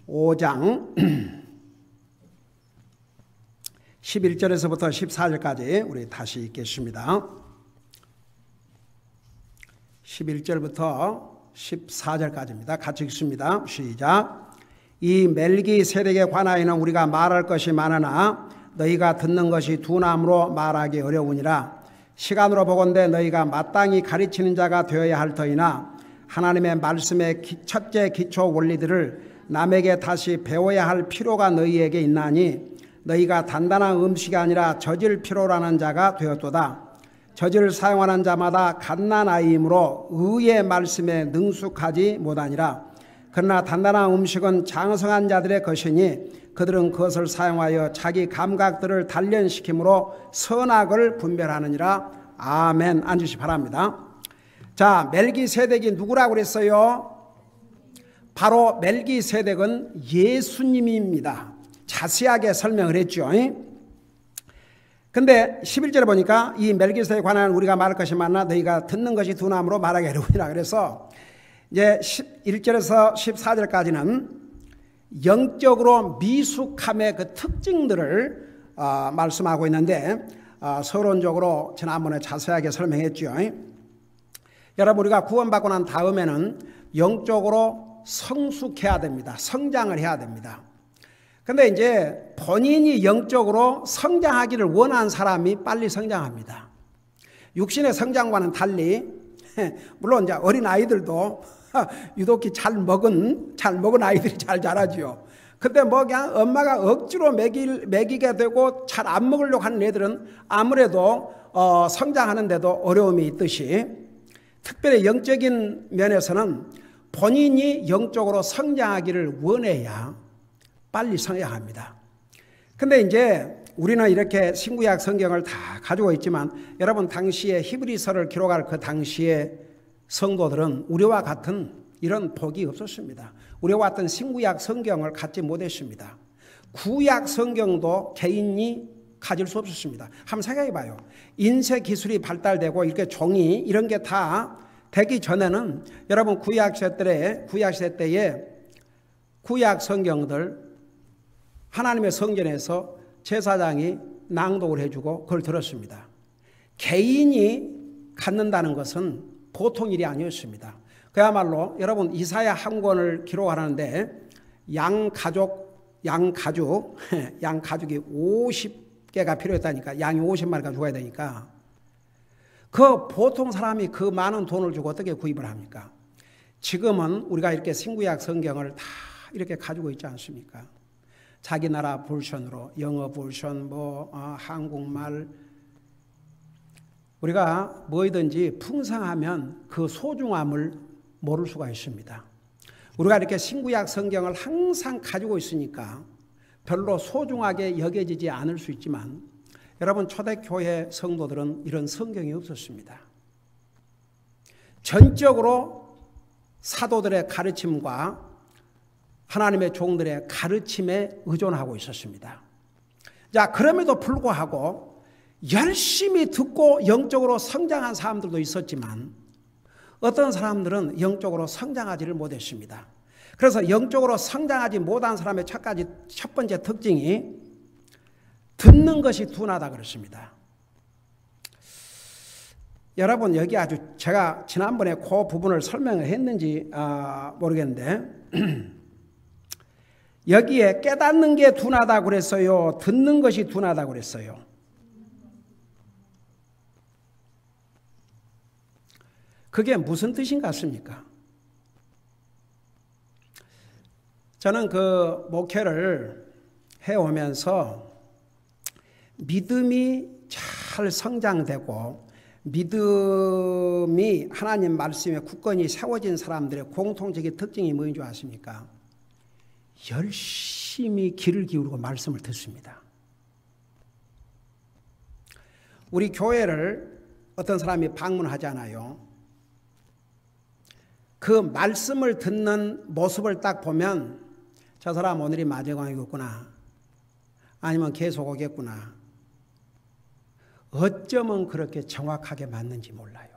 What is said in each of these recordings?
5장 11절에서부터 14절까지 우리 다시 읽겠습니다. 11절부터 14절까지입니다. 같이 읽습니다. 시작. 이 멜기세덱에 관하여는 우리가 말할 것이 많으나 너희가 듣는 것이 둔함으로 말하기 어려우니라. 시간으로 보건대 너희가 마땅히 가르치는 자가 되어야 할 터이나 하나님의 말씀의 첫째 기초 원리들을 남에게 다시 배워야 할 필요가 너희에게 있나니 너희가 단단한 음식이 아니라 젖을 필요로 자가 되었도다. 젖을 사용하는 자마다 갓난아이이므로 의의 말씀에 능숙하지 못하니라. 그러나 단단한 음식은 장성한 자들의 것이니 그들은 그것을 사용하여 자기 감각들을 단련시킴으로 선악을 분별하느니라. 아멘. 앉으시 바랍니다. 자, 멜기세덱이 누구라고 그랬어요? 바로 멜기세덱은 예수님입니다. 자세하게 설명을 했죠. 근데 11절에 보니까 이 멜기세덱에 관한 우리가 말할 것이 많나 너희가 듣는 것이 둔함으로 말하기 어려우니라. 그래서 이제 11절에서 14절까지는 영적으로 미숙함의 그 특징들을 말씀하고 있는데 서론적으로 지난번에 자세하게 설명했죠. 여러분, 우리가 구원받고 난 다음에는 영적으로 성숙해야 됩니다. 성장을 해야 됩니다. 근데 이제 본인이 영적으로 성장하기를 원하는 사람이 빨리 성장합니다. 육신의 성장과는 달리, 물론 이제 어린 아이들도 유독히 잘 먹은 아이들이 잘 자라지요. 근데 뭐 그냥 엄마가 억지로 먹이게 되고 잘 안 먹으려고 하는 애들은 아무래도 성장하는데도 어려움이 있듯이, 특별히 영적인 면에서는 본인이 영적으로 성장하기를 원해야 빨리 성장합니다. 근데 이제 우리는 이렇게 신구약 성경을 다 가지고 있지만 여러분, 당시에 히브리서를 기록할 그 당시에 성도들은 우리와 같은 이런 복이 없었습니다. 우리와 같은 신구약 성경을 갖지 못했습니다. 구약 성경도 개인이 가질 수 없었습니다. 한번 생각해 봐요. 인쇄 기술이 발달되고 이렇게 종이 이런 게 다 되기 전에는 여러분, 구약시대 때에 구약 성경들 하나님의 성전에서 제사장이 낭독을 해주고 그걸 들었습니다. 개인이 갖는다는 것은 보통 일이 아니었습니다. 그야말로 여러분, 이사야 한 권을 기록하는데 양가죽이 50개가 필요했다니까, 양이 50마리가 죽어야 되니까 그 보통 사람이 그 많은 돈을 주고 어떻게 구입을 합니까? 지금은 우리가 이렇게 신구약 성경을 다 이렇게 가지고 있지 않습니까? 자기 나라 버전으로, 영어 버전, 한국말, 우리가 뭐든지 풍성하면 그 소중함을 모를 수가 있습니다. 우리가 이렇게 신구약 성경을 항상 가지고 있으니까 별로 소중하게 여겨지지 않을 수 있지만 여러분, 초대교회 성도들은 이런 성경이 없었습니다. 전적으로 사도들의 가르침과 하나님의 종들의 가르침에 의존하고 있었습니다. 자, 그럼에도 불구하고 열심히 듣고 영적으로 성장한 사람들도 있었지만 어떤 사람들은 영적으로 성장하지를 못했습니다. 그래서 영적으로 성장하지 못한 사람의 첫 번째 특징이 듣는 것이 둔하다 그렇습니다. 여러분, 여기 아주 제가 지난번에 그 부분을 설명을 했는지 모르겠는데 여기에 깨닫는 게 둔하다고 그랬어요? 듣는 것이 둔하다고 그랬어요? 그게 무슨 뜻인 것 같습니까? 저는 그 목회를 해오면서 믿음이 잘 성장되고 믿음이 하나님 말씀에 굳건히 세워진 사람들의 공통적인 특징이 뭐인 줄 아십니까? 열심히 귀를 기울이고 말씀을 듣습니다. 우리 교회를 어떤 사람이 방문하잖아요. 그 말씀을 듣는 모습을 딱 보면 저 사람 오늘이 마지막이겠구나, 아니면 계속 오겠구나, 어쩌면 그렇게 정확하게 맞는지 몰라요.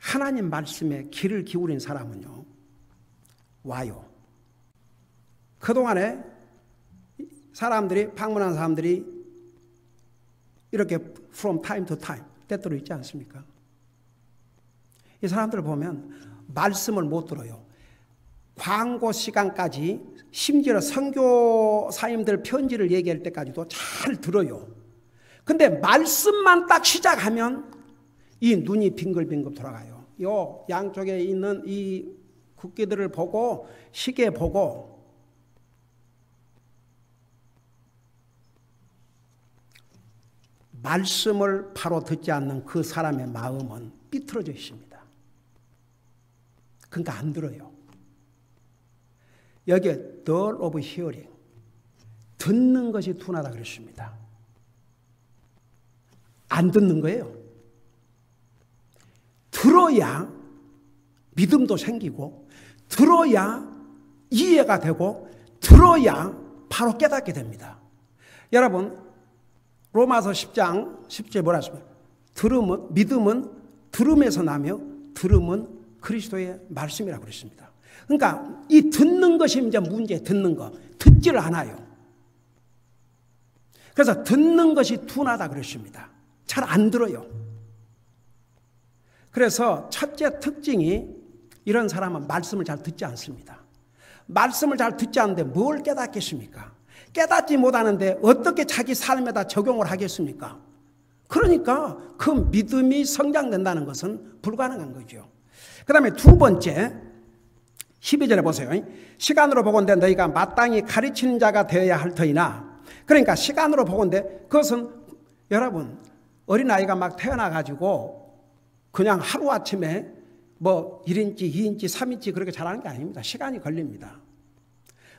하나님 말씀에 귀를 기울인 사람은요, 와요. 그동안에 방문한 사람들이 이렇게 from time to time 때때로 있지 않습니까? 이 사람들을 보면 말씀을 못 들어요. 광고 시간까지, 심지어 선교사님들 편지를 얘기할 때까지도 잘 들어요. 근데 말씀만 딱 시작하면 이 눈이 빙글빙글 돌아가요. 요 양쪽에 있는 이 국기들을 보고, 시계 보고, 말씀을 바로 듣지 않는 그 사람의 마음은 삐뚤어져 있습니다. 그러니까 안 들어요. 여기에 dull of hearing, 듣는 것이 둔하다 그랬습니다. 안 듣는 거예요. 들어야 믿음도 생기고, 들어야 이해가 되고, 들어야 바로 깨닫게 됩니다. 여러분, 로마서 10장 10절에 뭐라 했습니까? 믿음은 들음에서 나며 들음은 그리스도의 말씀이라고 그랬습니다. 그러니까 이 듣는 것이 이제 문제, 듣는 거. 듣지를 않아요. 그래서 듣는 것이 둔하다 그랬습니다. 잘 안 들어요. 그래서 첫째 특징이, 이런 사람은 말씀을 잘 듣지 않습니다. 말씀을 잘 듣지 않는데 뭘 깨닫겠습니까? 깨닫지 못하는데 어떻게 자기 삶에다 적용을 하겠습니까? 그러니까 그 믿음이 성장된다는 것은 불가능한 거죠. 그 다음에 두 번째, 12절에 보세요. 시간으로 보건대 너희가 마땅히 가르치는 자가 되어야 할 터이나, 그러니까 시간으로 보건대, 그것은 여러분, 어린아이가 막 태어나가지고 그냥 하루아침에 뭐 1인치, 2인치, 3인치 그렇게 자라는 게 아닙니다. 시간이 걸립니다.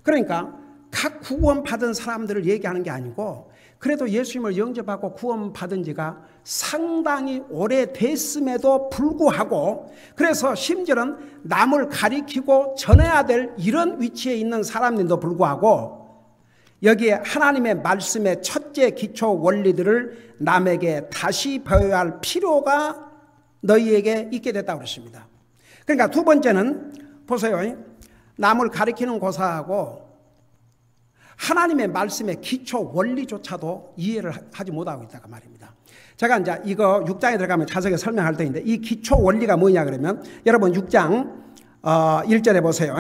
그러니까 각 구원받은 사람들을 얘기하는 게 아니고, 그래도 예수님을 영접하고 구원받은 지가 상당히 오래됐음에도 불구하고, 그래서 심지어는 남을 가리키고 전해야 될 이런 위치에 있는 사람들도 불구하고, 여기에 하나님의 말씀의 첫째 기초 원리들을 남에게 다시 배워야 할 필요가 너희에게 있게 됐다고 그랬습니다. 그러니까 두 번째는 보세요. 남을 가리키는 고사하고 하나님의 말씀의 기초 원리조차도 이해를 하지 못하고 있다고 말입니다. 제가 이제 이거 6장에 들어가면 자세하게 설명할 때인데, 이 기초 원리가 뭐냐 그러면, 여러분 6장 1절에 보세요.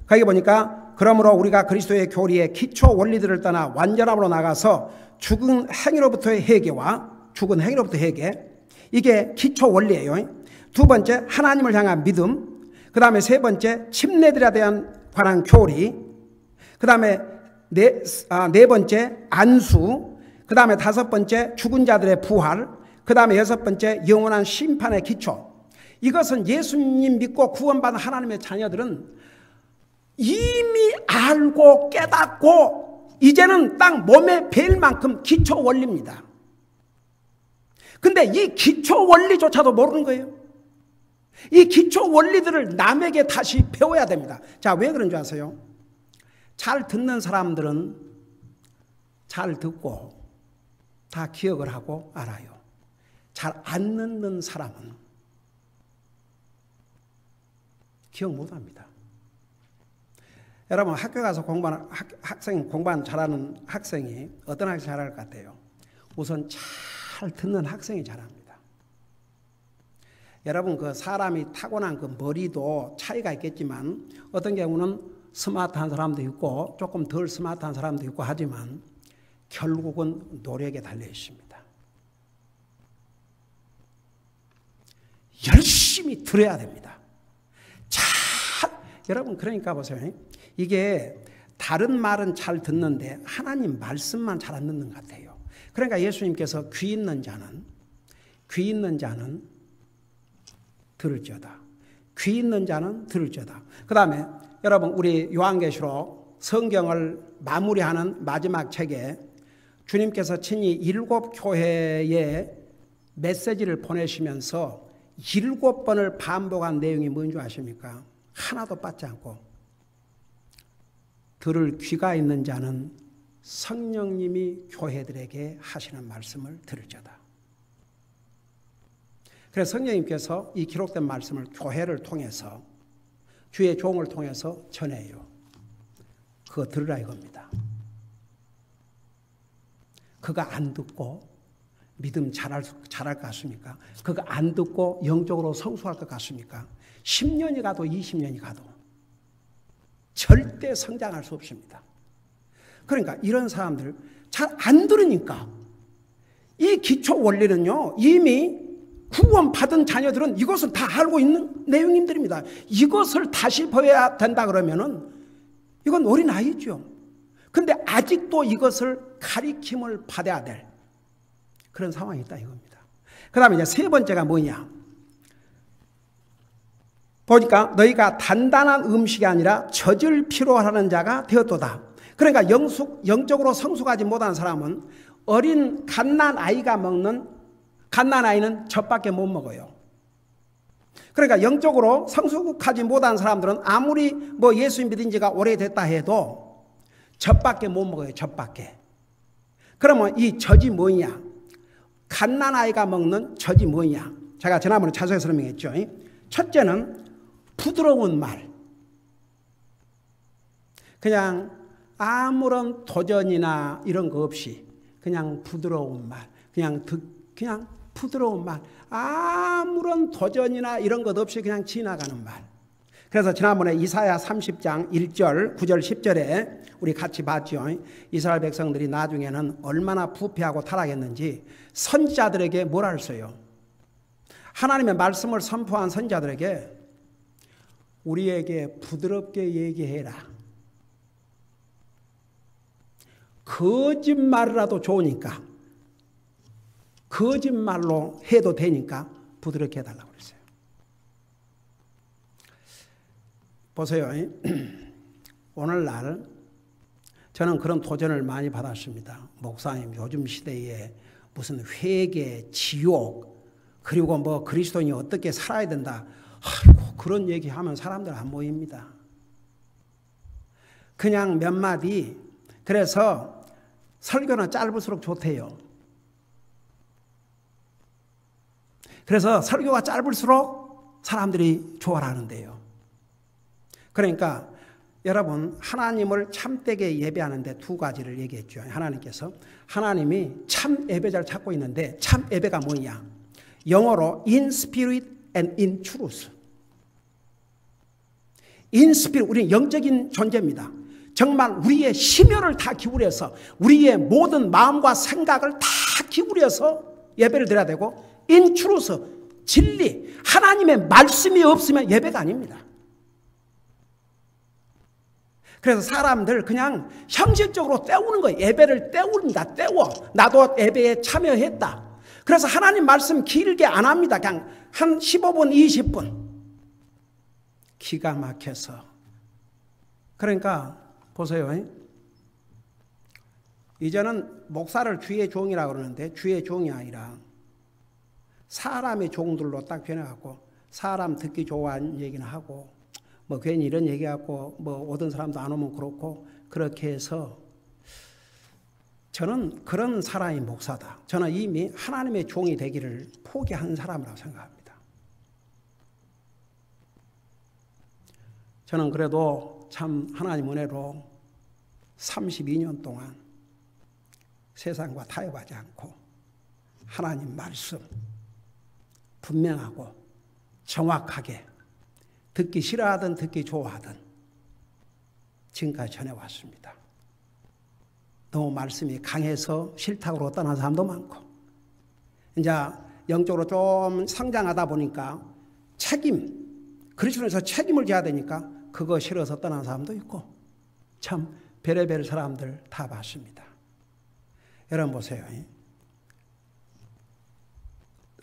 거기 보니까 그러므로 우리가 그리스도의 교리의 기초 원리들을 떠나 완전함으로 나가서 죽은 행위로부터의 회개와 죽은 행위로부터 회개, 이게 기초 원리예요. 두 번째, 하나님을 향한 믿음. 그 다음에 세 번째, 침례들에 대한 관한 교리. 그 다음에 네 번째, 안수. 그 다음에 다섯 번째, 죽은 자들의 부활. 그 다음에 여섯 번째, 영원한 심판의 기초. 이것은 예수님 믿고 구원받은 하나님의 자녀들은 이미 알고 깨닫고 이제는 딱 몸에 뵐 만큼 기초 원리입니다. 근데 이 기초 원리조차도 모르는 거예요. 이 기초 원리들을 남에게 다시 배워야 됩니다. 자, 왜 그런 줄 아세요? 잘 듣는 사람들은 잘 듣고 다 기억을 하고 알아요. 잘 안 듣는 사람은 기억 못합니다. 여러분, 학교 가서 공부하는 잘하는 학생이 어떤 학생이 잘할 것 같아요? 우선 잘 듣는 학생이 잘합니다. 여러분, 그 사람이 타고난 그 머리도 차이가 있겠지만 어떤 경우는 스마트한 사람도 있고 조금 덜 스마트한 사람도 있고 하지만 결국은 노력에 달려 있습니다. 열심히 들어야 됩니다. 여러분, 그러니까 보세요. 이게 다른 말은 잘 듣는데 하나님 말씀만 잘 안 듣는 것 같아요. 그러니까 예수님께서 귀 있는 자는 들을지어다. 귀 있는 자는 들을지어다. 그 다음에 여러분, 우리 요한계시록 성경을 마무리하는 마지막 책에 주님께서 친히 7 교회에 메시지를 보내시면서 7번을 반복한 내용이 뭔지 아십니까? 하나도 빠지 않고, 들을 귀가 있는 자는 성령님이 교회들에게 하시는 말씀을 들을지어다. 그래서 성령님께서 이 기록된 말씀을 교회를 통해서 주의 종을 통해서 전해요. 그거 들으라 이겁니다. 그거 안 듣고 믿음 잘할 것 같습니까? 그거 안 듣고 영적으로 성숙할 것 같습니까? 10년이 가도 20년이 가도 절대 성장할 수 없습니다. 그러니까 이런 사람들 잘 안 들으니까 이 기초 원리는요, 이미 구원받은 자녀들은 이것을 다 알고 있는 내용들입니다. 이것을 다시 배워야 된다 그러면은 이건 어린아이죠. 근데 아직도 이것을 가리킴을 받아야 될 그런 상황이 있다 이겁니다. 그 다음에 이제 세 번째가 뭐냐. 보니까 너희가 단단한 음식이 아니라 젖을 필요하는 자가 되었도다. 그러니까 영적으로 성숙하지 못한 사람은 어린 갓난아이가 먹는 갓난아이는 젖밖에 못 먹어요. 그러니까 영적으로 성숙하지 못한 사람들은 아무리 뭐 예수 믿은 지가 오래됐다 해도 젖밖에 못 먹어요. 젖밖에. 그러면 이 젖이 뭐냐? 갓난아이가 먹는 젖이 뭐냐? 제가 지난번에 자세히 설명했죠. 첫째는 부드러운 말. 그냥 아무런 도전이나 이런 거 없이 그냥 부드러운 말. 그냥 부드러운 말. 아무런 도전이나 이런 것 없이 그냥 지나가는 말. 그래서 지난번에 이사야 30장 1절, 9절, 10절에 우리 같이 봤죠. 이스라엘 백성들이 나중에는 얼마나 부패하고 타락했는지 선지자들에게 뭐라 했어요? 하나님의 말씀을 선포한 선지자들에게 우리에게 부드럽게 얘기해라. 거짓말이라도 좋으니까 거짓말로 해도 되니까 부드럽게 해달라고 그랬어요. 보세요. 오늘날 저는 그런 도전을 많이 받았습니다. 목사님, 요즘 시대에 무슨 회개, 지옥, 그리고 뭐 그리스도인이 어떻게 살아야 된다. 아이고, 그런 얘기하면 사람들 안 모입니다. 그냥 몇 마디. 그래서 설교는 짧을수록 좋대요. 그래서 설교가 짧을수록 사람들이 좋아하는데요. 그러니까 여러분, 하나님을 참되게 예배하는데 두 가지를 얘기했죠. 하나님께서 하나님이 참 예배자를 찾고 있는데 참 예배가 뭐냐? 영어로 in spirit and in truth. in spirit, 우리는 영적인 존재입니다. 정말 우리의 심혈을 다 기울여서 우리의 모든 마음과 생각을 다 기울여서 예배를 드려야 되고 in truth, 진리, 하나님의 말씀이 없으면 예배가 아닙니다. 그래서 사람들 그냥 형식적으로 때우는 거예요. 예배를 때웁니다. 때워. 나도 예배에 참여했다. 그래서 하나님 말씀 길게 안 합니다. 그냥 한 15분, 20분. 기가 막혀서. 그러니까 보세요. 이제는 목사를 주의 종이라고 그러는데 주의 종이 아니라 사람의 종들로 딱 변해갖고 사람 듣기 좋아하는 얘기는 하고 뭐 괜히 이런 얘기하고 뭐 오던 사람도 안 오면 그렇고 그렇게 해서 저는 그런 사람이 목사다. 저는 이미 하나님의 종이 되기를 포기한 사람이라고 생각합니다. 저는 그래도 참 하나님 은혜로 32년 동안 세상과 타협하지 않고 하나님 말씀 분명하고 정확하게 듣기 싫어하든 듣기 좋아하든 지금까지 전해왔습니다. 너무 말씀이 강해서 싫다고 떠난 사람도 많고 이제 영적으로 좀 성장하다 보니까 그리스도에서 책임을 져야 되니까 그거 싫어서 떠난 사람도 있고 참 별의별 사람들 다 봤습니다. 여러분 보세요.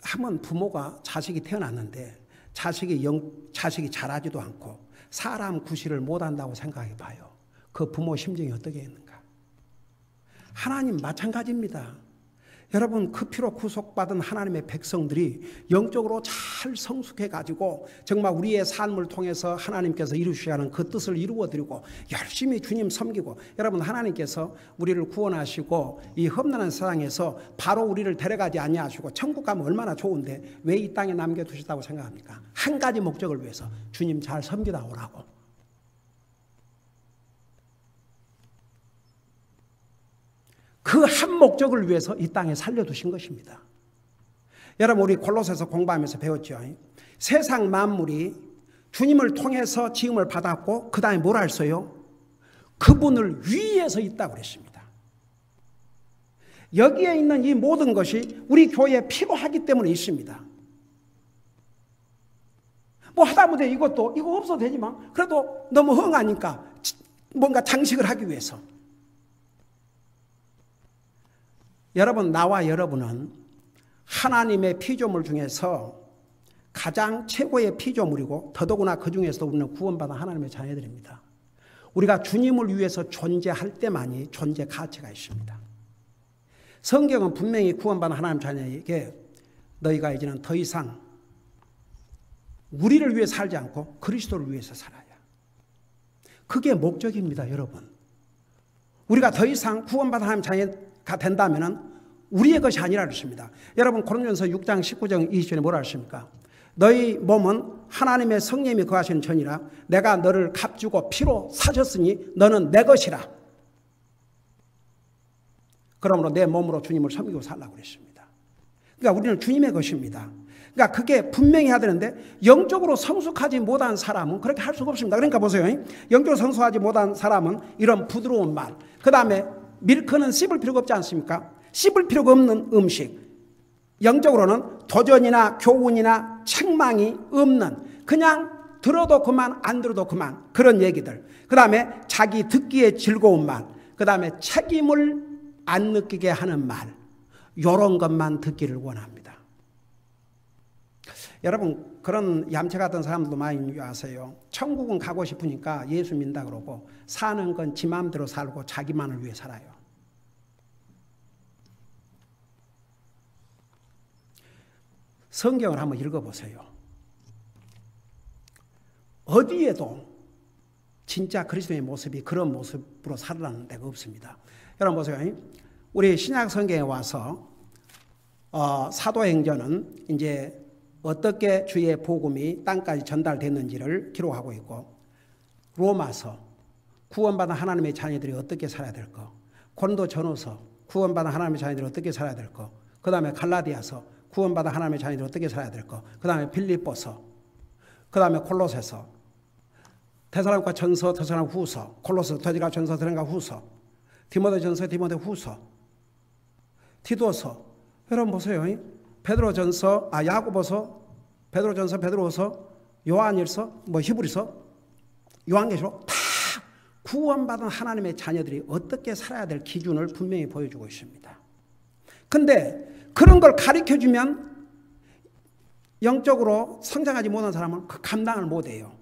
한번 부모가 자식이 태어났는데 자식이 잘하지도 않고 사람 구실을 못한다고 생각해 봐요. 그 부모 심정이 어떻게 있는가. 하나님 마찬가지입니다. 여러분, 그 피로 구속받은 하나님의 백성들이 영적으로 잘 성숙해가지고 정말 우리의 삶을 통해서 하나님께서 이루셔야 하는 그 뜻을 이루어드리고 열심히 주님 섬기고, 여러분, 하나님께서 우리를 구원하시고 이 험난한 세상에서 바로 우리를 데려가지 아니하시고 천국 가면 얼마나 좋은데 왜 이 땅에 남겨두셨다고 생각합니까? 한 가지 목적을 위해서, 주님 잘 섬기다 오라고. 그 한 목적을 위해서 이 땅에 살려두신 것입니다. 여러분, 우리 골로새서 공부하면서 배웠죠. 세상 만물이 주님을 통해서 지음을 받았고 그 다음에 뭘 했어요? 그분을 위해서 있다고 그랬습니다. 여기에 있는 이 모든 것이 우리 교회에 필요하기 때문에 있습니다. 뭐 하다못해 이거 없어도 되지만 그래도 너무 흥하니까 뭔가 장식을 하기 위해서. 여러분, 나와 여러분은 하나님의 피조물 중에서 가장 최고의 피조물이고 더더구나 그 중에서도 우리는 구원받은 하나님의 자녀들입니다. 우리가 주님을 위해서 존재할 때만이 존재 가치가 있습니다. 성경은 분명히 구원받은 하나님 자녀에게 너희가 이제는 더 이상 우리를 위해 살지 않고 그리스도를 위해서 살아야. 그게 목적입니다, 여러분. 우리가 더 이상 구원받은 하나님 자녀가 된다면 우리의 것이 아니라 그렇습니다. 여러분, 고린도전서 6장 19절 20절에 뭐라 하십니까? 너희 몸은 하나님의 성령이 거하시는 전이라 내가 너를 값주고 피로 사셨으니 너는 내 것이라. 그러므로 내 몸으로 주님을 섬기고 살라고 그랬습니다. 그러니까 우리는 주님의 것입니다. 그러니까 그게 분명히 해야 되는데 영적으로 성숙하지 못한 사람은 그렇게 할 수가 없습니다. 그러니까 보세요. 영적으로 성숙하지 못한 사람은 이런 부드러운 말, 그 다음에 밀크는 씹을 필요가 없지 않습니까? 씹을 필요가 없는 음식, 영적으로는 도전이나 교훈이나 책망이 없는, 그냥 들어도 그만 안 들어도 그만 그런 얘기들, 그 다음에 자기 듣기에 즐거운 말, 그 다음에 책임을 안 느끼게 하는 말, 이런 것만 듣기를 원합니다. 여러분, 그런 얌체 같은 사람도 많이 아세요. 천국은 가고 싶으니까 예수 믿는다 그러고 사는 건 지 마음대로 살고 자기만을 위해 살아요. 성경을 한번 읽어보세요. 어디에도 진짜 그리스도의 모습이 그런 모습으로 살아나는 데가 없습니다. 여러분 보세요. 우리 신약 성경에 와서 사도행전은 이제 어떻게 주의 복음이 땅까지 전달됐는지를 기록하고 있고, 로마서 구원받은 하나님의 자녀들이 어떻게 살아야 될 거, 고린도전후서 구원받은 하나님의 자녀들이 어떻게 살아야 될 거, 그 다음에 갈라디아서 구원받은 하나님의 자녀들이 어떻게 살아야 될 거, 그 다음에 빌립보서, 그 다음에 콜로새서, 데살로니가 전서, 데살로니가 후서, 콜로새, 데살로니가 전서, 데살로니가 후서, 디모데 전서, 디모데 후서, 티도서. 여러분 보세요. 베드로전서, 야고보서, 베드로전서, 베드로서, 요한일서, 히브리서, 요한계시록, 다 구원받은 하나님의 자녀들이 어떻게 살아야 될 기준을 분명히 보여주고 있습니다. 근데 그런 걸 가르쳐주면 영적으로 성장하지 못한 사람은 그 감당을 못해요.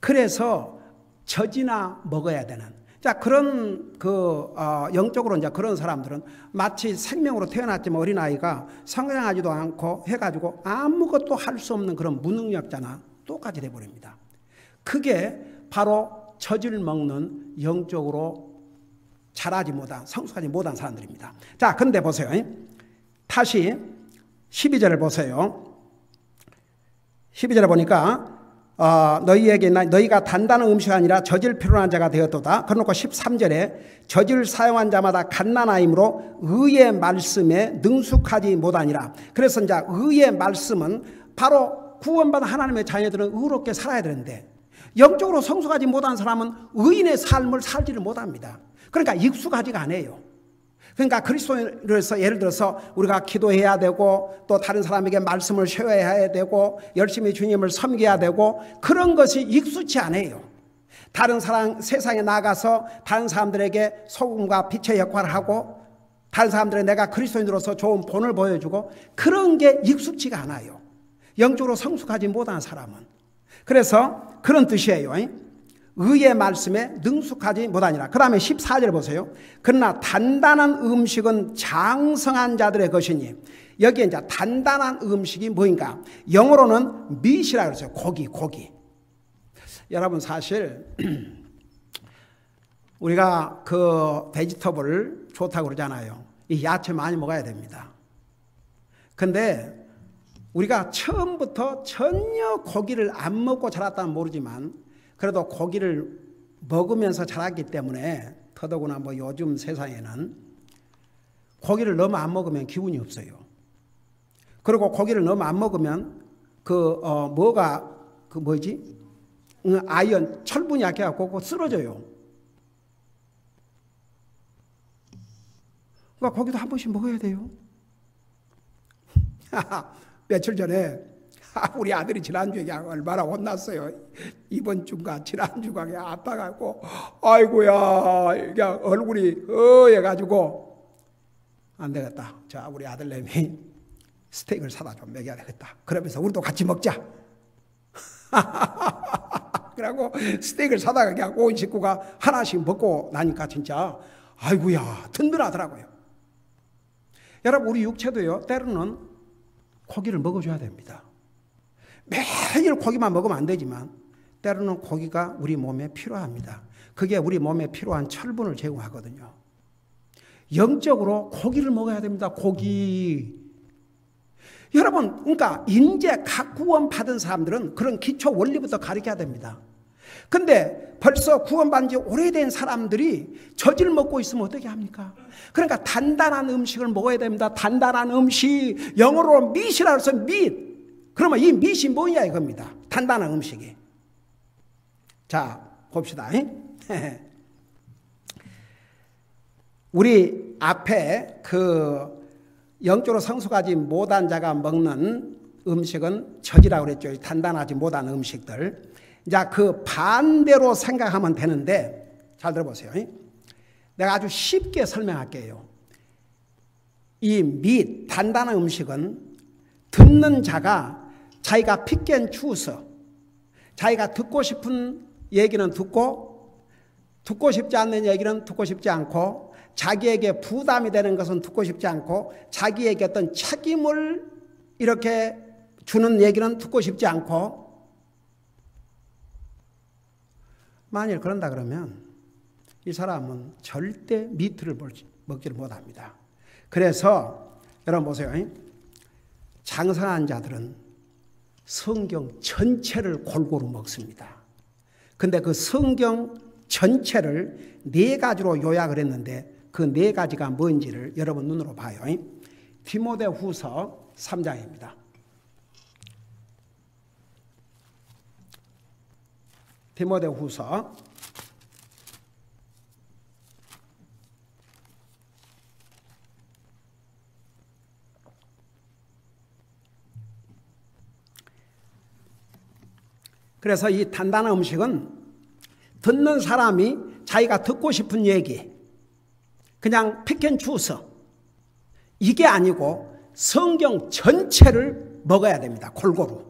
그래서 젖이나 먹어야 되는, 자, 그런 영적으로 이제 그런 사람들은 마치 생명으로 태어났지만 어린아이가 성장하지도 않고 해가지고 아무것도 할 수 없는 그런 무능력자나 똑같이 돼버립니다. 그게 바로 젖을 먹는 영적으로 자라지 못한, 성숙하지 못한 사람들입니다. 자, 근데 보세요. 다시 12절을 보세요. 12절에 보니까 너희에게 너희가 단단한 음식이 아니라 젖을 필요한 자가 되었도다. 그러놓고 13절에 젖을 사용한 자마다 갓난아이므로 의의 말씀에 능숙하지 못하니라. 그래서 이제 의의 말씀은 바로 구원받은 하나님의 자녀들은 의롭게 살아야 되는데 영적으로 성숙하지 못한 사람은 의인의 삶을 살지를 못합니다. 그러니까 익숙하지가 않아요. 그러니까 그리스도인으로서 예를 들어서 우리가 기도해야 되고 또 다른 사람에게 말씀을 쉐어해야 되고 열심히 주님을 섬겨야 되고 그런 것이 익숙치 않아요. 다른 사람, 세상에 나가서 다른 사람들에게 소금과 빛의 역할을 하고 다른 사람들에게 내가 그리스도인으로서 좋은 본을 보여주고 그런 게 익숙치가 않아요. 영적으로 성숙하지 못한 사람은. 그래서 그런 뜻이에요. 의의 말씀에 능숙하지 못하니라. 그 다음에 14절 보세요. 그러나 단단한 음식은 장성한 자들의 것이니, 여기에 이제 단단한 음식이 뭐인가? 영어로는 meat이라고 그랬어요. 고기. 여러분 사실 우리가 그 베지터블 좋다고 그러잖아요. 이 야채 많이 먹어야 됩니다. 근데 우리가 처음부터 전혀 고기를 안 먹고 자랐다면 모르지만 그래도 고기를 먹으면서 자랐기 때문에, 더더구나 뭐 요즘 세상에는 고기를 너무 안 먹으면 기운이 없어요. 그리고 고기를 너무 안 먹으면 아연, 철분이 약해갖고 쓰러져요. 그러니까 고기도 한 번씩 먹어야 돼요. 며칠 전에 우리 아들이 지난주에 얼마나 혼났어요. 이번 주인가 지난주가 아파갖고 아이고야 그냥 얼굴이 해가지고 안 되겠다. 자, 우리 아들내미 스테이크를 사다 좀 먹여야 되겠다. 그러면서 우리도 같이 먹자. 그러고 스테이크를 사다가 그냥 온 식구가 하나씩 먹고 나니까 진짜 아이고야 든든하더라고요. 여러분 우리 육체도요, 때로는 고기를 먹어줘야 됩니다. 매일 고기만 먹으면 안 되지만 때로는 고기가 우리 몸에 필요합니다. 그게 우리 몸에 필요한 철분을 제공하거든요. 영적으로 고기를 먹어야 됩니다. 고기. 여러분, 그러니까 이제 각 구원 받은 사람들은 그런 기초 원리부터 가르쳐야 됩니다. 근데 벌써 구원받은 지 오래된 사람들이 젖을 먹고 있으면 어떻게 합니까? 그러니까 단단한 음식을 먹어야 됩니다. 단단한 음식, 영어로 meat이라고 해서 meat. 그러면 이 meat이 뭐냐 이겁니다. 단단한 음식이. 자, 봅시다. 우리 앞에 그 영적으로 성숙하지 못한 자가 먹는 음식은 젖이라고 그랬죠. 단단하지 못한 음식들. 자, 그 반대로 생각하면 되는데 잘 들어보세요. 내가 아주 쉽게 설명할게요. 이 meat, 단단한 음식은 듣는 자가 자기가 픽앤추서, 자기가 듣고 싶은 얘기는 듣고 싶지 않는 얘기는 듣고 싶지 않고, 자기에게 부담이 되는 것은 듣고 싶지 않고, 자기에게 어떤 책임을 이렇게 주는 얘기는 듣고 싶지 않고, 만일 그런다 그러면 이 사람은 절대 미트를 먹지를 못합니다. 그래서 여러분 보세요. 장성한 자들은 성경 전체를 골고루 먹습니다. 근데 그 성경 전체를 4가지로 요약을 했는데 그 4가지가 뭔지를 여러분 눈으로 봐요. 디모데후서 3장입니다. 디모데후서 '그래서 이 단단한 음식은 듣는 사람이 자기가 듣고 싶은 얘기, 그냥 픽앤추서 이게 아니고 성경 전체를 먹어야 됩니다. 골고루.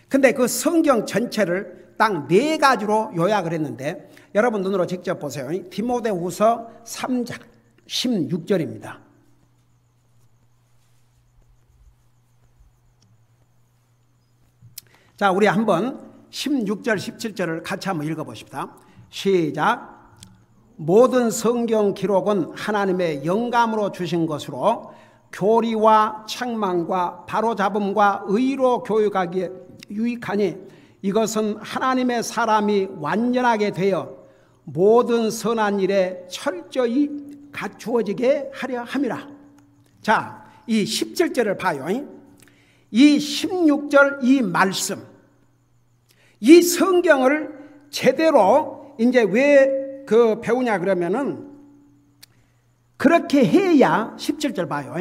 근데 그 성경 전체를 딱 4가지로 요약을 했는데 여러분 눈으로 직접 보세요. 디모데후서 3장 16절입니다. 자, 우리 한번 16절 17절을 같이 한번 읽어보십시다. 시작. 모든 성경 기록은 하나님의 영감으로 주신 것으로 교리와 책망과 바로잡음과 의로 교육하기에 유익하니 이것은 하나님의 사람이 완전하게 되어 모든 선한 일에 철저히 갖추어지게 하려 함이라. 자, 이 17절을 봐요. 이 16절 이 말씀, 이 성경을 제대로 이제 왜 그 배우냐 그러면은 그렇게 해야 17절 봐요.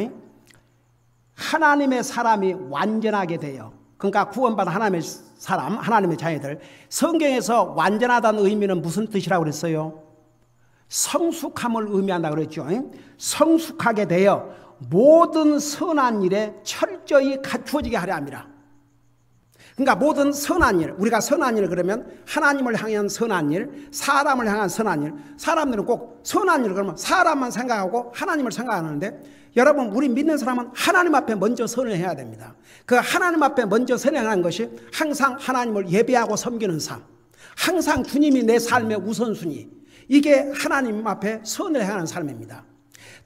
하나님의 사람이 완전하게 돼요. 그러니까 구원받은 하나님의 사람, 하나님의 자녀들. 성경에서 완전하다는 의미는 무슨 뜻이라고 그랬어요? 성숙함을 의미한다고 그랬죠. 성숙하게 되어 모든 선한 일에 철저히 갖추어지게 하려 합니다. 그러니까 모든 선한 일, 우리가 선한 일 그러면 하나님을 향한 선한 일, 사람을 향한 선한 일. 사람들은 꼭 선한 일 그러면 사람만 생각하고 하나님을 생각하는데, 여러분, 우리 믿는 사람은 하나님 앞에 먼저 선을 해야 됩니다. 그 하나님 앞에 먼저 선행하는 것이 항상 하나님을 예배하고 섬기는 삶, 항상 주님이 내 삶의 우선순위, 이게 하나님 앞에 선을 행하는 삶입니다.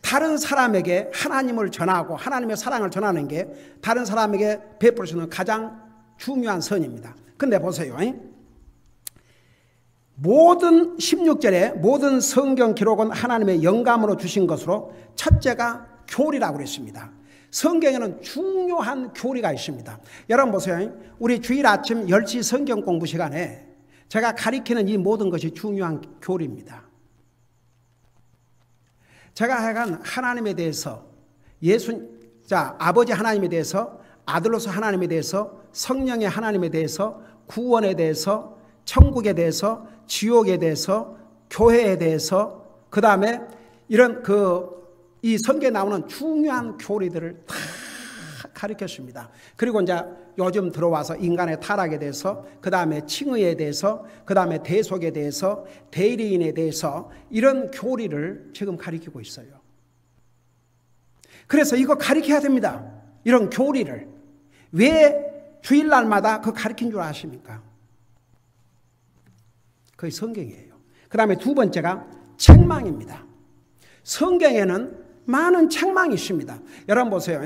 다른 사람에게 하나님을 전하고 하나님의 사랑을 전하는 게 다른 사람에게 베풀 수 있는 가장 중요한 선입니다. 근데 보세요. 모든 16절에 모든 성경 기록은 하나님의 영감으로 주신 것으로 첫째가 교리라고 그랬습니다. 성경에는 중요한 교리가 있습니다. 여러분 보세요. 우리 주일 아침 10시 성경 공부 시간에 제가 가리키는 이 모든 것이 중요한 교리입니다. 제가 하여간 하나님에 대해서 아버지 하나님에 대해서, 아들로서 하나님에 대해서, 성령의 하나님에 대해서, 구원에 대해서, 천국에 대해서, 지옥에 대해서, 교회에 대해서, 그 다음에 이런 이 성경에 나오는 중요한 교리들을 다 가르쳤습니다. 그리고 이제 요즘 들어와서 인간의 타락에 대해서, 그 다음에 칭의에 대해서, 그 다음에 대속에 대해서, 대리인에 대해서 이런 교리를 지금 가르치고 있어요. 그래서 이거 가르쳐야 됩니다. 이런 교리를. 왜 주일날마다 그거 가르친 줄 아십니까? 그게 성경이에요. 그 다음에 두 번째가 책망입니다. 성경에는 많은 책망이 있습니다. 여러분 보세요.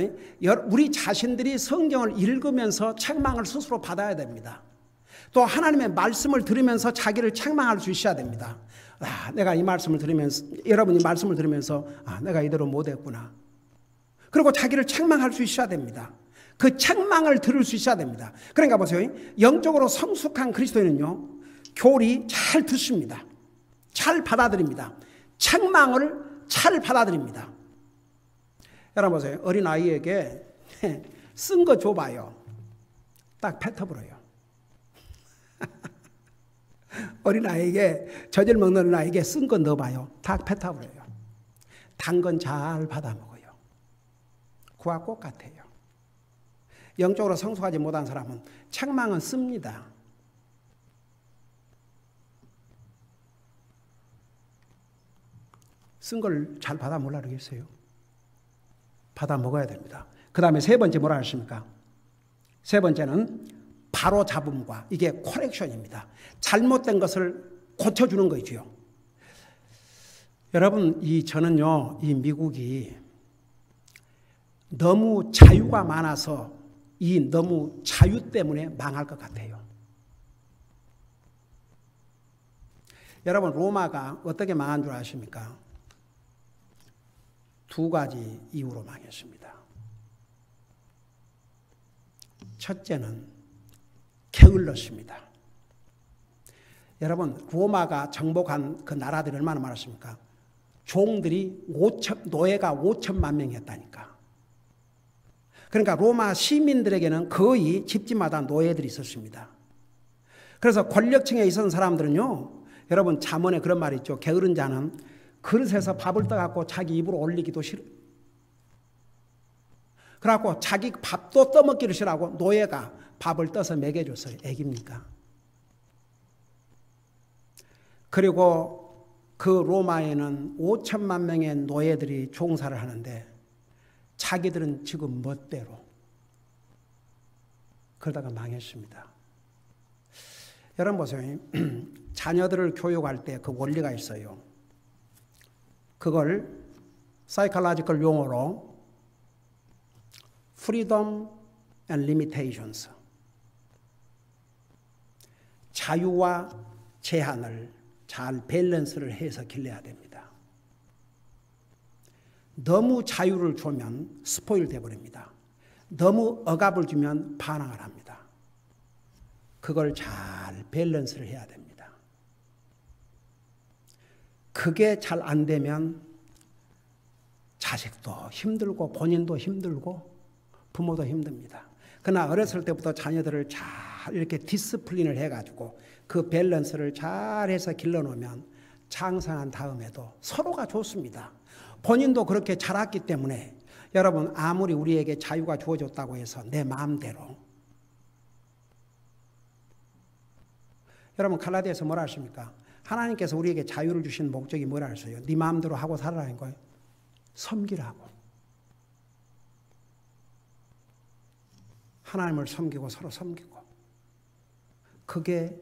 우리 자신들이 성경을 읽으면서 책망을 스스로 받아야 됩니다. 또 하나님의 말씀을 들으면서 자기를 책망할 수 있어야 됩니다. 내가 이 말씀을 들으면서, 여러분이 말씀을 들으면서 내가 이대로 못했구나. 그리고 자기를 책망할 수 있어야 됩니다. 그 책망을 들을 수 있어야 됩니다. 그러니까 보세요. 영적으로 성숙한 그리스도인은요, 교리 잘 듣습니다. 잘 받아들입니다. 책망을 잘 받아들입니다. 여러분 보세요. 어린아이에게 쓴 거 줘봐요. 딱 뱉어버려요. 어린아이에게, 젖을 먹는 어린아이에게 쓴 거 넣어봐요. 딱 뱉어버려요. 단 건 잘 받아먹어요. 그와 똑같아요. 영적으로 성숙하지 못한 사람은 책망은 씁니다. 쓴 걸 잘 받아 먹으려고 그러겠어요? 받아 먹어야 됩니다. 그 다음에 세 번째 뭐라 하십니까? 세 번째는 바로 잡음과, 이게 코렉션입니다. 잘못된 것을 고쳐주는 거죠. 여러분, 저는요, 이 미국이 너무 자유가 많아서 이 너무 자유 때문에 망할 것 같아요. 여러분, 로마가 어떻게 망한 줄 아십니까? 두 가지 이유로 망했습니다. 첫째는 게을렀습니다. 여러분, 로마가 정복한 그 나라들이 얼마나 많았습니까? 종들이 노예가 5천만 명이었다니까. 그러니까 로마 시민들에게는 거의 집집마다 노예들이 있었습니다. 그래서 권력층에 있었던 사람들은요, 여러분 잠언에 그런 말이 있죠. 게으른 자는 그릇에서 밥을 떠갖고 자기 입으로 올리기도 싫어. 그래갖고 자기 밥도 떠먹기를 싫어하고 노예가 밥을 떠서 먹여줬어요. 애깁니까? 그리고 그 로마에는 5천만 명의 노예들이 종사를 하는데 자기들은 지금 멋대로 그러다가 망했습니다. 여러분 보세요. 자녀들을 교육할 때 그 원리가 있어요. 그걸 사이콜로지컬 용어로 freedom and limitations, 자유와 제한을 잘 밸런스를 해서 길러야 됩니다. 너무 자유를 주면 스포일 돼버립니다. 너무 억압을 주면 반항을 합니다. 그걸 잘 밸런스를 해야 됩니다. 그게 잘 안 되면 자식도 힘들고 본인도 힘들고 부모도 힘듭니다. 그러나 어렸을 때부터 자녀들을 잘 이렇게 디스플린을 해가지고 그 밸런스를 잘해서 길러놓으면 장성한 다음에도 서로가 좋습니다. 본인도 그렇게 자랐기 때문에 여러분, 아무리 우리에게 자유가 주어졌다고 해서 내 마음대로 여러분 갈라디아서 뭐라 하십니까? 하나님께서 우리에게 자유를 주신 목적이 뭐라 하세요? 네 마음대로 하고 살아라는 거예요. 섬기라고. 하나님을 섬기고 서로 섬기고. 그게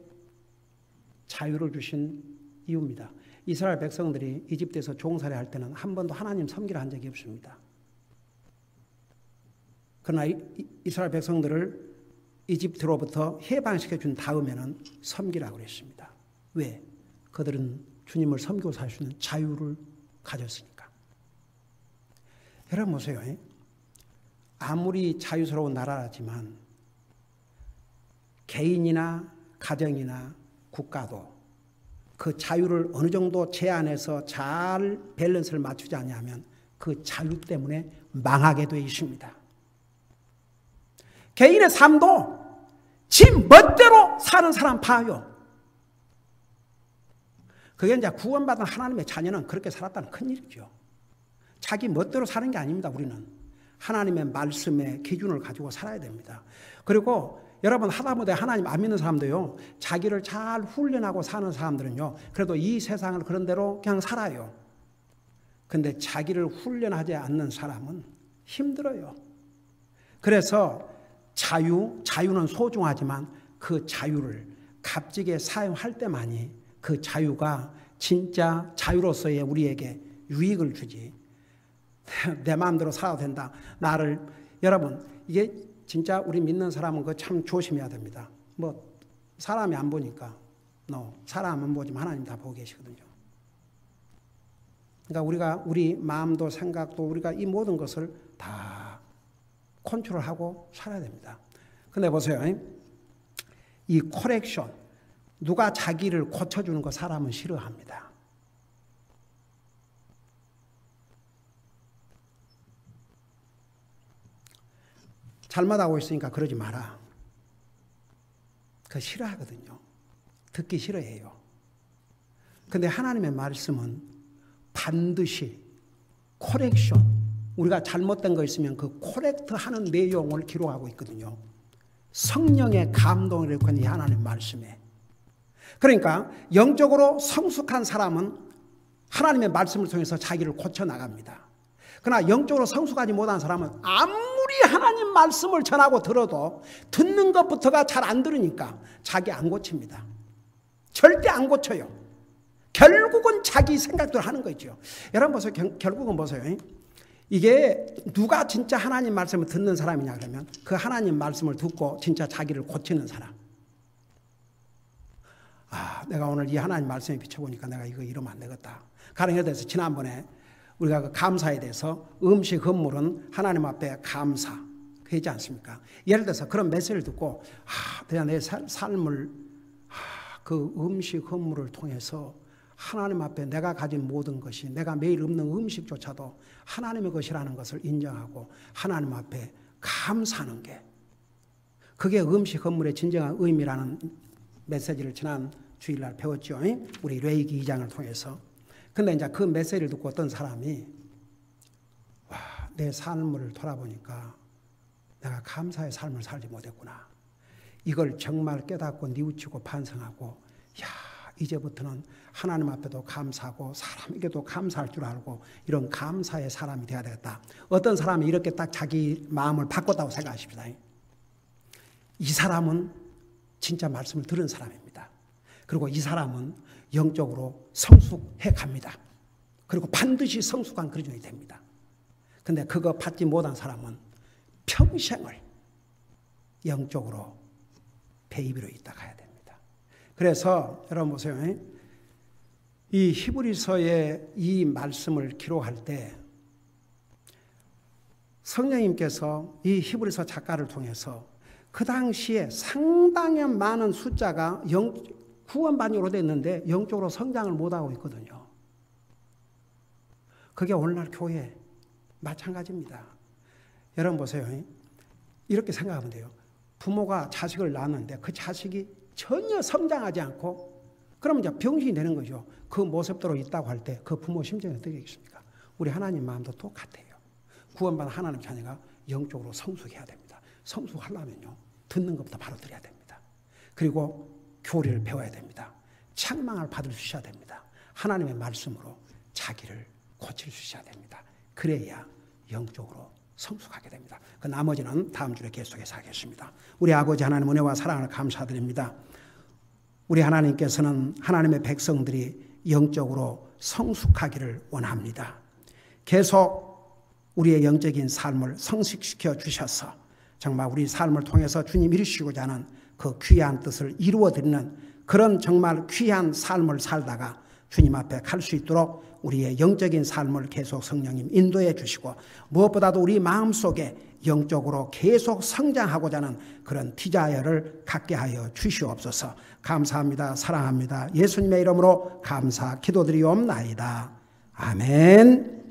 자유를 주신 이유입니다. 이스라엘 백성들이 이집트에서 종살이 할 때는 한 번도 하나님 섬기라 한 적이 없습니다. 그러나 이스라엘 백성들을 이집트로부터 해방시켜 준 다음에는 섬기라고 그랬습니다. 왜? 그들은 주님을 섬기고 살 수 있는 자유를 가졌으니까. 여러분 보세요. 아무리 자유스러운 나라지만 개인이나 가정이나 국가도 그 자유를 어느 정도 제한해서 잘 밸런스를 맞추지 않냐면 그 자유 때문에 망하게 되어 있습니다. 개인의 삶도 지 멋대로 사는 사람 봐요. 그게 이제 구원받은 하나님의 자녀는 그렇게 살았다는 큰일이죠. 자기 멋대로 사는 게 아닙니다. 우리는 하나님의 말씀의 기준을 가지고 살아야 됩니다. 그리고 여러분 하다못해 하나님 안 믿는 사람도요, 자기를 잘 훈련하고 사는 사람들은요, 그래도 이 세상을 그런 대로 그냥 살아요. 근데 자기를 훈련하지 않는 사람은 힘들어요. 그래서 자유는 소중하지만 그 자유를 값지게 사용할 때만이 그 자유가 진짜 자유로서의 우리에게 유익을 주지. 내 마음대로 살아도 된다. 여러분, 이게 진짜 우리 믿는 사람은 그거 참 조심해야 됩니다. 뭐, 사람이 안 보니까. 사람은 보지만 하나님 다 보고 계시거든요. 그러니까 우리 마음도 생각도 우리가 이 모든 것을 다 컨트롤하고 살아야 됩니다. 근데 보세요. 이 코렉션, 누가 자기를 고쳐주는 거 사람은 싫어합니다. 잘못하고 있으니까 그러지 마라. 그거 싫어하거든요. 듣기 싫어해요. 근데 하나님의 말씀은 반드시 코렉션, 우리가 잘못된 거 있으면 그 코렉트하는 내용을 기록하고 있거든요. 성령의 감동을 일으킨 이 하나님 말씀에. 그러니까 영적으로 성숙한 사람은 하나님의 말씀을 통해서 자기를 고쳐나갑니다. 그러나 영적으로 성숙하지 못한 사람은 아무리 하나님 말씀을 전하고 들어도 듣는 것부터가 잘 안 들으니까 자기 안 고칩니다. 절대 안 고쳐요. 결국은 자기 생각대로 하는 거죠. 여러분 보세요. 결국은 보세요. 이게 누가 진짜 하나님 말씀을 듣는 사람이냐 그러면 그 하나님 말씀을 듣고 진짜 자기를 고치는 사람. 내가 오늘 이 하나님 말씀에 비춰보니까 내가 이거 이러면 안 되겠다. 가령 예를 들어서 지난번에 우리가 그 감사에 대해서 음식 헌물은 하나님 앞에 감사 그러지 않습니까? 예를 들어서 그런 메시지를 듣고 내가 내 삶을 그 음식 헌물을 통해서 하나님 앞에 내가 가진 모든 것이 내가 매일 먹는 음식조차도 하나님의 것이라는 것을 인정하고 하나님 앞에 감사하는 게 그게 음식 헌물의 진정한 의미라는 메시지를 지난 주일날 배웠죠. 우리 레이기 2장을 통해서. 근데 이제 그 메시지를 듣고 어떤 사람이 내 삶을 돌아보니까 내가 감사의 삶을 살지 못했구나. 이걸 정말 깨닫고 뉘우치고 반성하고 이제부터는 하나님 앞에도 감사하고 사람에게도 감사할 줄 알고 이런 감사의 사람이 되어야 되겠다. 어떤 사람이 이렇게 딱 자기 마음을 바꿨다고 생각하십시다. 이 사람은 진짜 말씀을 들은 사람입니다. 그리고 이 사람은 영적으로 성숙해 갑니다. 그리고 반드시 성숙한 그리스도인이 됩니다. 근데 그거 받지 못한 사람은 평생을 영적으로 베이비로 있다 가야 됩니다. 그래서 여러분 보세요. 이 히브리서의 이 말씀을 기록할 때 성령님께서 이 히브리서 작가를 통해서 그 당시에 상당히 많은 숫자가 구원반으로 됐는데 영적으로 성장을 못하고 있거든요. 그게 오늘날 교회 마찬가지입니다. 여러분 보세요. 이렇게 생각하면 돼요. 부모가 자식을 낳았는데 그 자식이 전혀 성장하지 않고 그러면 이제 병신이 되는 거죠. 그 모습대로 있다고 할 때 그 부모 심정이 어떻게 되겠습니까? 우리 하나님 마음도 똑같아요. 구원받은 하나님 자녀가 영적으로 성숙해야 됩니다. 성숙하려면요. 듣는 것부터 바로 들어야 됩니다. 그리고 교리를 배워야 됩니다. 책망을 받을 수 있어야 됩니다. 하나님의 말씀으로 자기를 고칠 수 있어야 됩니다. 그래야 영적으로 성숙하게 됩니다. 그 나머지는 다음 주에 계속해서 하겠습니다. 우리 아버지 하나님 은혜와 사랑을 감사드립니다. 우리 하나님께서는 하나님의 백성들이 영적으로 성숙하기를 원합니다. 계속 우리의 영적인 삶을 성숙시켜 주셔서 정말 우리 삶을 통해서 주님 이루시고자 하는 그 귀한 뜻을 이루어드리는 그런 정말 귀한 삶을 살다가 주님 앞에 갈 수 있도록 우리의 영적인 삶을 계속 성령님 인도해 주시고 무엇보다도 우리 마음속에 영적으로 계속 성장하고자 하는 그런 디자이어를 갖게 하여 주시옵소서. 감사합니다. 사랑합니다. 예수님의 이름으로 감사 기도드리옵나이다. 아멘.